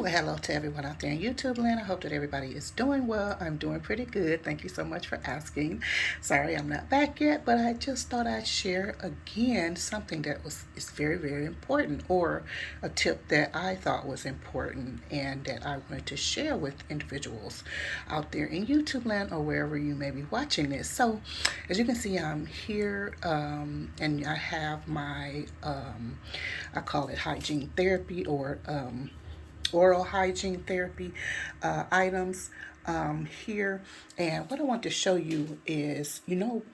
Well, hello to everyone out there in YouTube land. I hope that everybody is doing well. I'm doing pretty good. Thank you so much for asking. Sorry I'm not back yet, but I just thought I'd share again something that is very, very important, or a tip that I thought was important and that I wanted to share with individuals out there in YouTube land or wherever you may be watching this. So, as you can see, I'm here and I have my, I call it hygiene therapy or oral hygiene therapy items here. And what I want to show you is,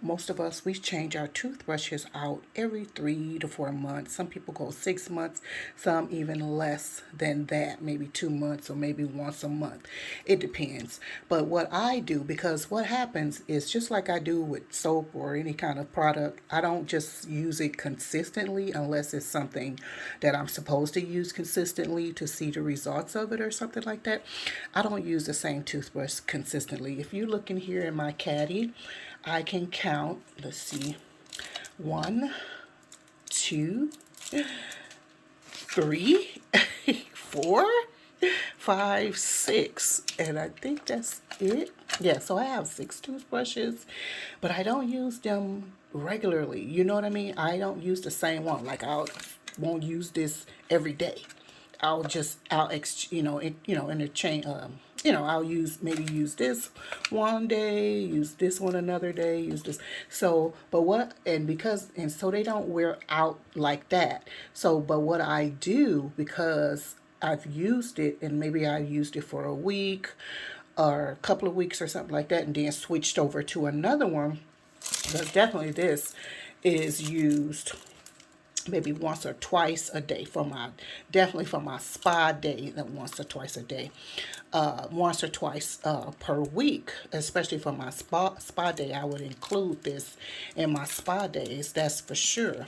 most of us, we change our toothbrushes out every 3 to 4 months. Some people go 6 months, some even less than that, maybe 2 months or maybe once a month. It depends. But what I do, because what happens is just like I do with soap or any kind of product, I don't just use it consistently unless it's something that I'm supposed to use consistently to see the results of it or something like that. I don't use the same toothbrush consistently. If you look in here in my caddy, I can count, let's see, 1, 2, 3, 4, 5, 6, and I think that's it. Yeah, so I have 6 toothbrushes, but I don't use them regularly. You know what I mean? I don't use the same one. Like won't use this every day. Interchange. I'll use this one day, use this one another day, use this. So, so they don't wear out like that. So, but what I do, because I've used it and maybe I used it for a week or a couple of weeks or something like that, and then switched over to another one, because definitely this is used maybe once or twice a day definitely for my spa day, once or twice a day, once or twice per week, especially for my spa day. I would include this in my spa days, that's for sure.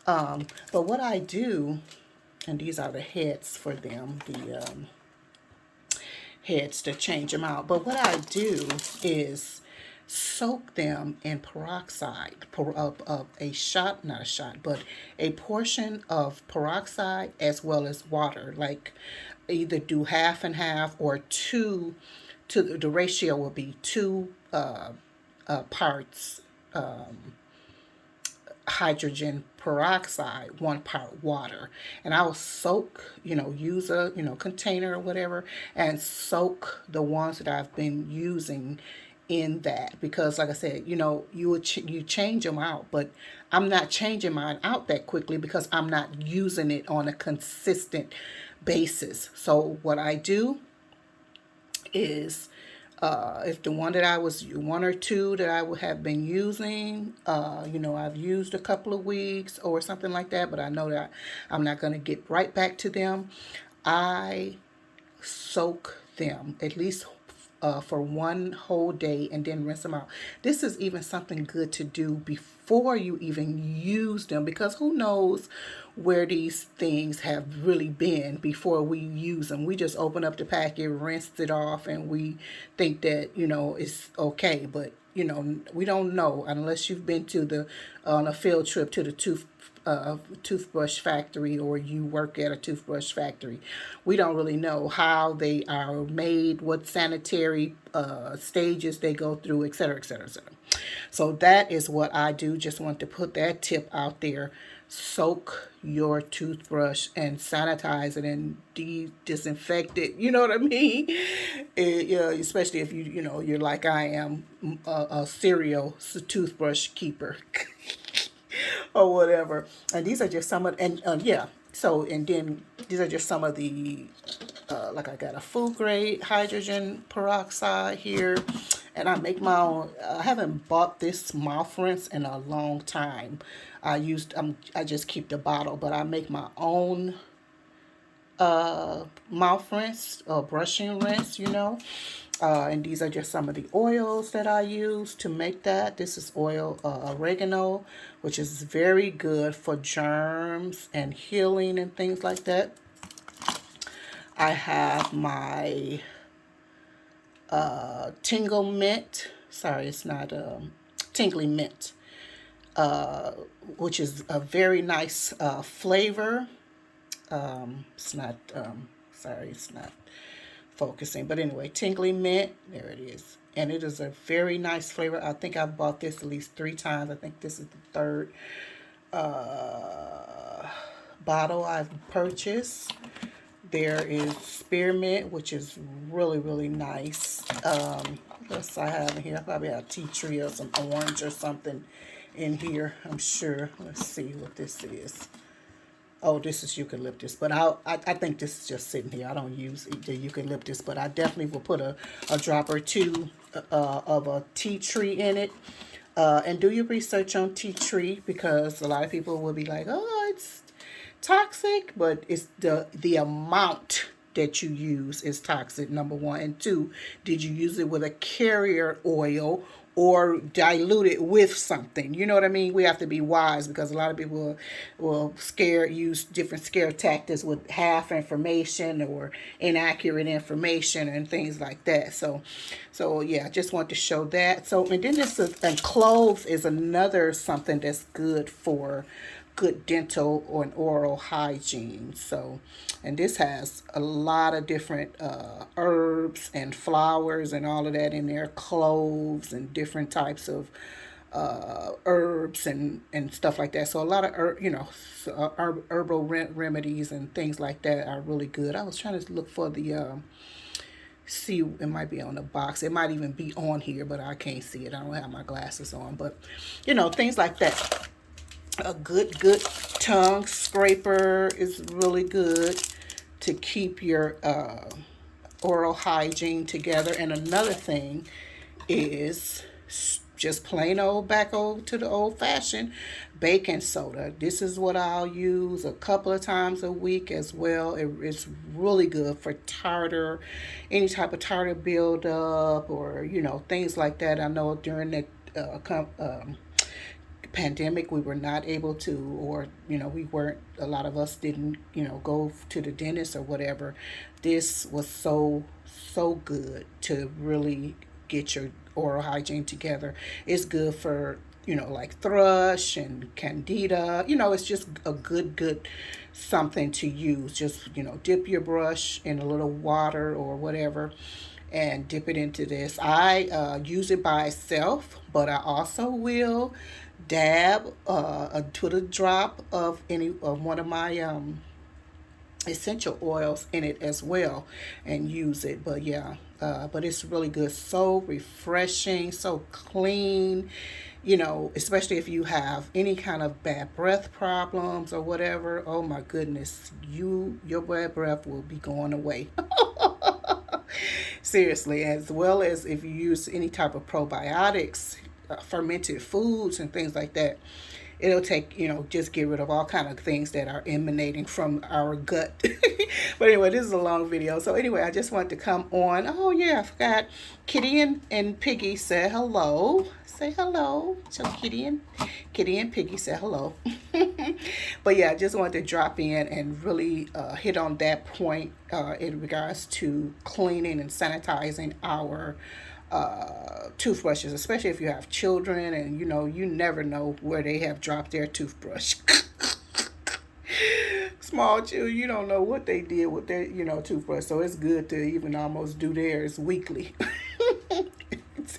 But what I do, and these are the heads for them, the heads to change them out. But what I do is soak them in peroxide of a shot, not a shot, but a portion of peroxide as well as water. Like either do half and half or two. To the ratio will be two parts hydrogen peroxide, 1 part water. And I will soak, use a, container or whatever, and soak the ones that I've been using in that. Because like I said, you change them out, but I'm not changing mine out that quickly because I'm not using it on a consistent basis. So what I do is, if the one or two that I would have been using, I've used a couple of weeks or something like that, but I know that I'm not going to get right back to them. I soak them at least for one whole day and then rinse them out. This is even something good to do before you even use them, because who knows where these things have really been before we use them. We just open up the packet, rinse it off, and we think that, it's okay. But, we don't know unless you've been on a field trip to the toothbrush factory, or you work at a toothbrush factory. We don't really know how they are made, what sanitary stages they go through, et cetera, et cetera, et cetera. So that is what I do. Just want to put that tip out there. Soak your toothbrush and sanitize it and disinfect it. You know what I mean? Especially if you're like I am, a serial toothbrush keeper. Or whatever. And these are just some of, and yeah. So, and then these are just some of the, like I got a food grade hydrogen peroxide here, and I make my own. I haven't bought this mouth rinse in a long time. I just keep the bottle, but I make my own mouth rinse or brushing rinse. And these are just some of the oils that I use to make that. This is oregano, which is very good for germs and healing and things like that. I have my tingle mint. Sorry, it's not tingly mint, which is a very nice flavor. It's not Sorry, it's not focusing. But anyway, tingly mint. There it is. And it is a very nice flavor. I think I've bought this at least 3 times. I think this is the third bottle I've purchased. There is spearmint, which is really, really nice. What else I have in here? I probably have tea tree or some orange or something in here, I'm sure. Let's see what this is. Oh, this is eucalyptus, but I think this is just sitting here. I don't use the eucalyptus, but I definitely will put a drop or two of a tea tree in it. And do your research on tea tree, because a lot of people will be like, oh, it's toxic, but it's the amount that you use is toxic, number one. And two, did you use it with a carrier oil or dilute it with something? You know what I mean? We have to be wise, because a lot of people will use different scare tactics with half information or inaccurate information and things like that. So yeah, I just want to show that. So, and then and cloves is another something that's good for good dental or an oral hygiene. So, and this has a lot of different herbs and flowers and all of that in there, cloves and different types of herbs and stuff like that. So a lot of herbal remedies and things like that are really good. I was trying to look for the see, it might be on the box. It might even be on here, but I can't see it. I don't have my glasses on. But things like that. A good tongue scraper is really good to keep your oral hygiene together. And another thing is just plain old to the old-fashioned baking soda. This is what I'll use a couple of times a week as well. It's really good for tartar, any type of tartar buildup, or things like that. I know during the pandemic we were not able to, or a lot of us didn't go to the dentist or whatever. This was so good to really get your oral hygiene together. It's good for like thrush and candida. It's just a good something to use. Just dip your brush in a little water or whatever and dip it into this. I use it by itself, but I also will dab put a drop of one of my essential oils in it as well and use it. But yeah, but it's really good, so refreshing, so clean, especially if you have any kind of bad breath problems or whatever. Oh my goodness, your bad breath will be going away. Seriously. As well as if you use any type of probiotics, fermented foods and things like that, it'll take, just get rid of all kind of things that are emanating from our gut. But anyway, this is a long video. So anyway, I just wanted to come on. Oh yeah, I forgot. Kitty and Piggy said hello. Say hello. So Kitty and Piggy said hello. But yeah, I just wanted to drop in and really hit on that point in regards to cleaning and sanitizing our toothbrushes, especially if you have children and you never know where they have dropped their toothbrush. Small children, you don't know what they did with their toothbrush, so it's good to even almost do theirs weekly.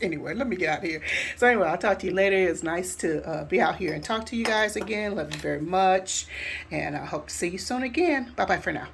Anyway, let me get out of here. So anyway, I'll talk to you later. It's nice to be out here and talk to you guys again. Love you very much, and I hope to see you soon again. Bye bye for now.